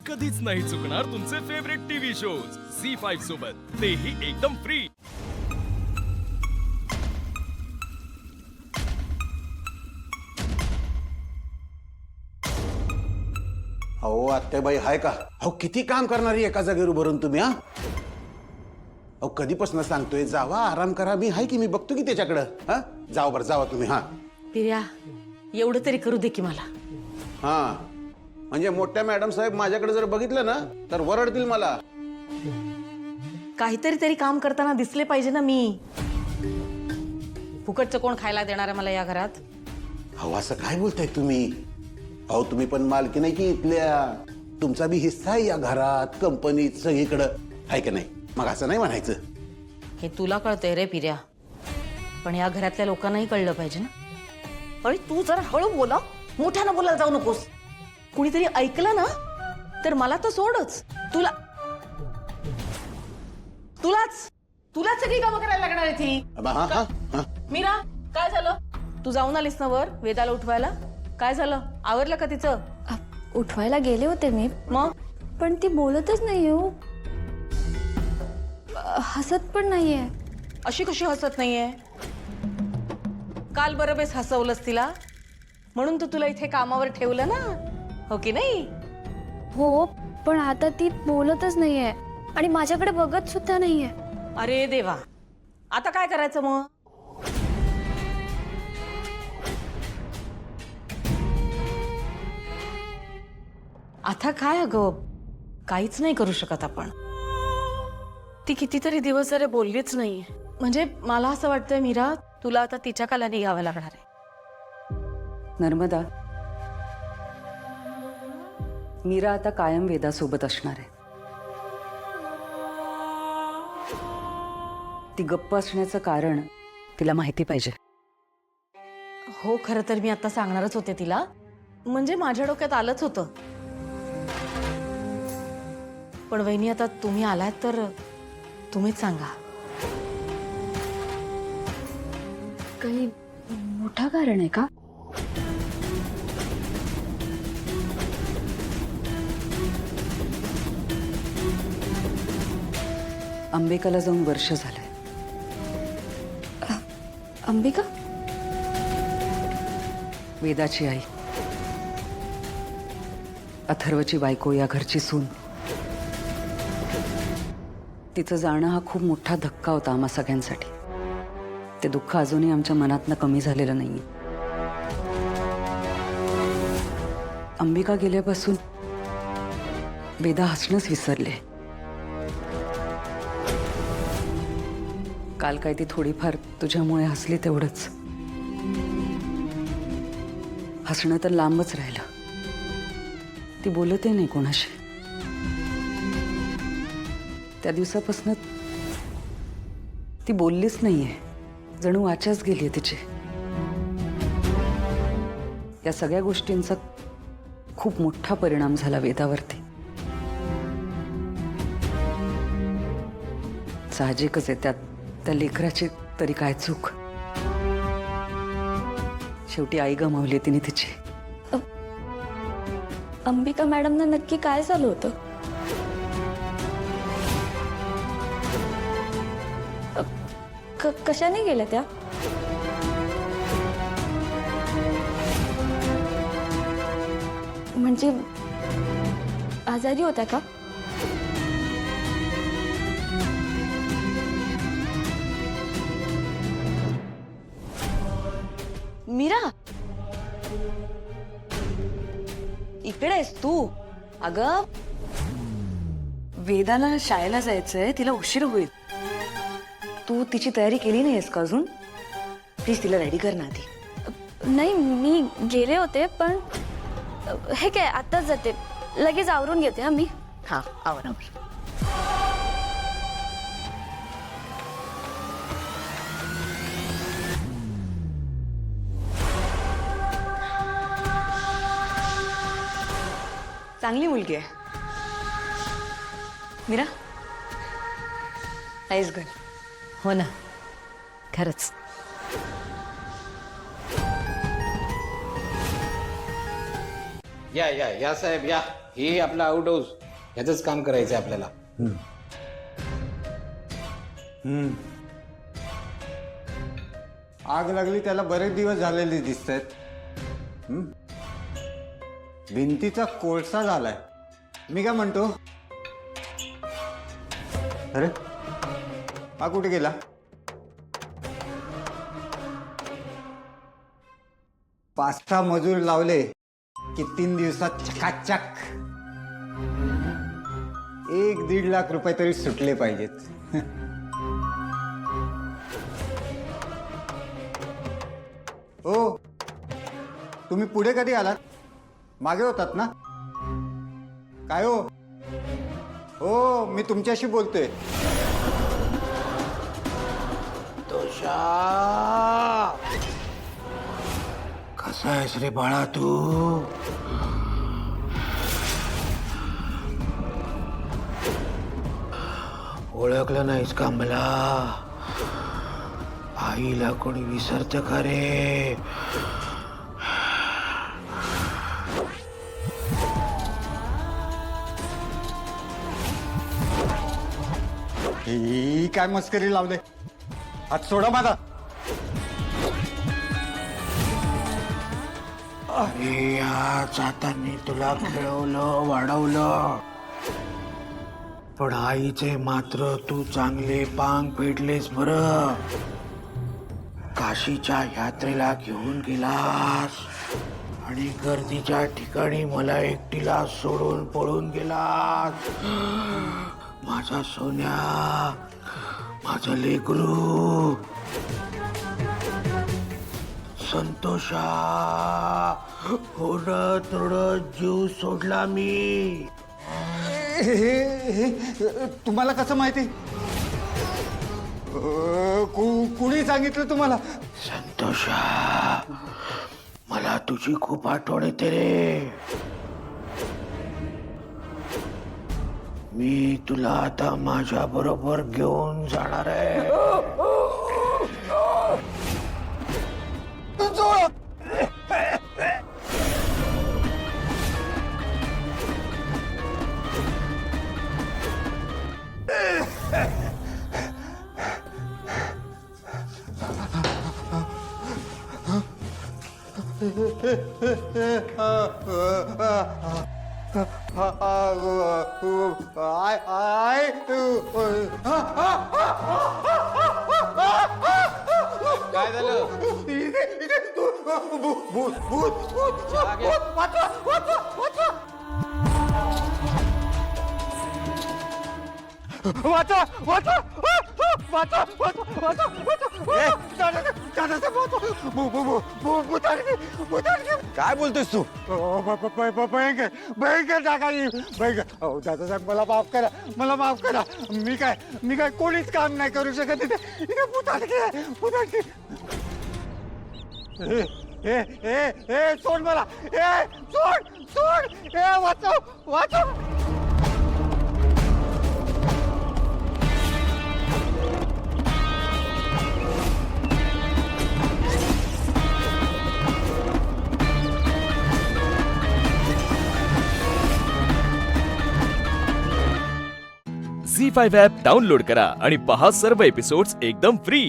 कधीच नाही चुकणार तुमचे फेवरेट टीव्ही शोज झी5 सोबत, तेही एकदम फ्री। अहो आत्याबाई हाय का? अहो किती काम करणारी एका जागेवर उभारून तुम्ही हा? अहो कधीपासून सांगतोय जावा आराम करा, मी हाय की, मी बघतो की त्याच्याकडं। हा जावा बरं, जावा तुम्ही। हा पिर्या, एवढं तरी करू दे की मला। हा म्हणजे मोठ्या मॅडम साहेब माझ्याकडे जर बघितलं ना तर वरडतील मला। काहीतरी तरी काम करताना दिसले पाहिजे ना मी। फुकटचं कोण खायला देणार आहे मला या घरात? अहो असं काय बोलताय तुम्ही? अहो तुम्ही पण मालकी नाही की इथल्या, तुमचा बी हिस्सा आहे या घरात, कंपनीत, सगळीकडं, आहे का नाही? मग असं नाही म्हणायचं। हे तुला कळतंय रे पिर्या, पण या घरातल्या लोकांनाही कळलं पाहिजे ना। अरे तू जरा हळू बोला, मोठ्यानं बोलायला जाऊ नकोस। कुणीतरी ऐकलं ना तर मला तर सोडच, तुलाच सगळी कामं करायला लागणार आहे ती। हा हा हा मीरा, काय झालं? तू जाऊन आलीस ना वर वेदाला उठवायला? काय झालं, आवरलं का तिचं? उठवायला गेले होते मी, मग पण ती बोलतच नाही हो, हसत पण नाहीये। अशी कशी हसत नाहीये? काल बरोबेच हसवलंस तिला, म्हणून तर तुला इथे कामावर ठेवलं ना, हो की नाही? हो, पण आता ती बोलतच नाहीये आणि माझ्याकडे बघत सुद्धा नाहीये। अरे देवा, आता काय करायचं मग? आता काय अगं, काहीच नाही करू शकत आपण। ती कितीतरी दिवस जरा बोललीच नाही, म्हणजे मला असं वाटतंय मीरा, तुला आता तिच्या कालाने यावं लागणार आहे। नर्मदा, मीरा आता कायम वेदासोबत असणार आहे। ती गप्प असण्याचं कारण तिला माहिती पाहिजे। हो, खरं तर मी आता सांगणारच होते तिला, म्हणजे माझ्या डोक्यात आलंच होतं, पण वहिनी आता तुम्ही आलात तर तुम्हीच सांगा। काही मोठं कारण आहे का? अंबिकाला जाऊन वर्ष झालंय। अंबिका? वेदाची आई, अथर्वची बायको, या घरची सून। तिचं जाणं हा खूप मोठा धक्का होता आम्हा सगळ्यांसाठी। ते दुःख अजूनही आमच्या मनातनं कमी झालेलं नाहीये। अंबिका गेल्यापासून वेदा हसणंच विसरले। काल काय ती थोडीफार तुझ्यामुळे हसली, तेवढंच। हसणं तर लांबच राहिलं, ती बोलतही नाही कोणाशी। त्या दिवसापासून ती बोललीच नाहीये, जणू वाचाच गेलीये तिची। या सगळ्या गोष्टींचा खूप मोठा परिणाम झाला वेदावरती। साहजिकच आहे, त्या लेकराची तरी काय चूक? शेवटी आई गमावली तिने तिची। अंबिका मॅडमना नक्की काय झालं होतं? कशाने गेल्या त्या? म्हणजे आजारी होत्या का? मीरा, इकडे आहेस तू? अगं, वेदाला शाळेला जायचंय, तिला उशीर होईल। तू तिची तयारी केली नाहीस का अजून? प्लीज तिला रेडी कर ना आधी। नाही, मी गेले होते, पण हे काय, आताच जाते, लगेच आवरून घेते हा मी। हा, आवर आवर। चांगली मुलगी आहे मीरा, नाईस गर्ल। हो ना, खरंच। या या या साहेब या। हे आपला आउटडोस ह्याच काम करायचंय आपल्याला. आग लागली त्याला बरेच दिवस झालेले दिसत आहेत. भिंतीचा कोळसा झालाय. मी काय म्हणतो, अरे हा कुठे गेला? पाच सहा मजूर लावले की 3 दिवसात चकाचक 1-1.5 लाख रुपये तरी सुटले पाहिजेत. हो, तुम्ही पुढे कधी आलात? मागे होतात ना? काय हो? हो, मी तुमच्याशी बोलतोय. कसा आहेस रे बाळा तू? ओळखलं नाहीस का मला? आईला कोणी विसरत का रे? ही काय मस्करी लावले? हात सोडा माझा. अरे आज आता मी तुला खेळवलं वाढवलं, पण आईचे मात्र तू चांगले पांग फेडलेस बरं. काशीच्या यात्रेला घेऊन गेलास आणि गर्दीच्या ठिकाणी मला एकटीला सोडून पळून गेलास. माझा सोन्या, माझं लेकरू संतोषा, होणं थोडं जीव सोडला मी. हे तुम्हाला कसं माहिती? कुणी सांगितलं तुम्हाला? संतोषा, मला तुझी खूप आठवण येते रे. मी तुला आता माझ्या बरोबर घेऊन जाणार आहे. काय झालं? भूत भूत भूत वाचवा वाचवा वाचवा वाचवा वाचवा वाचवा वाचवा. काय बोलतोस तू? भयंकर भयंकर जागा भयंकर. हो दादासाहेब, मला माफ करा, मला माफ करा. मी काय कोणीच काम नाही करू शकत इथे. भूताडके ए सोड मला. ए सोड ए वाचव. झी5 ॲप डाउनलोड करा आणि पहा सर्व एपिसोड्स एकदम फ्री.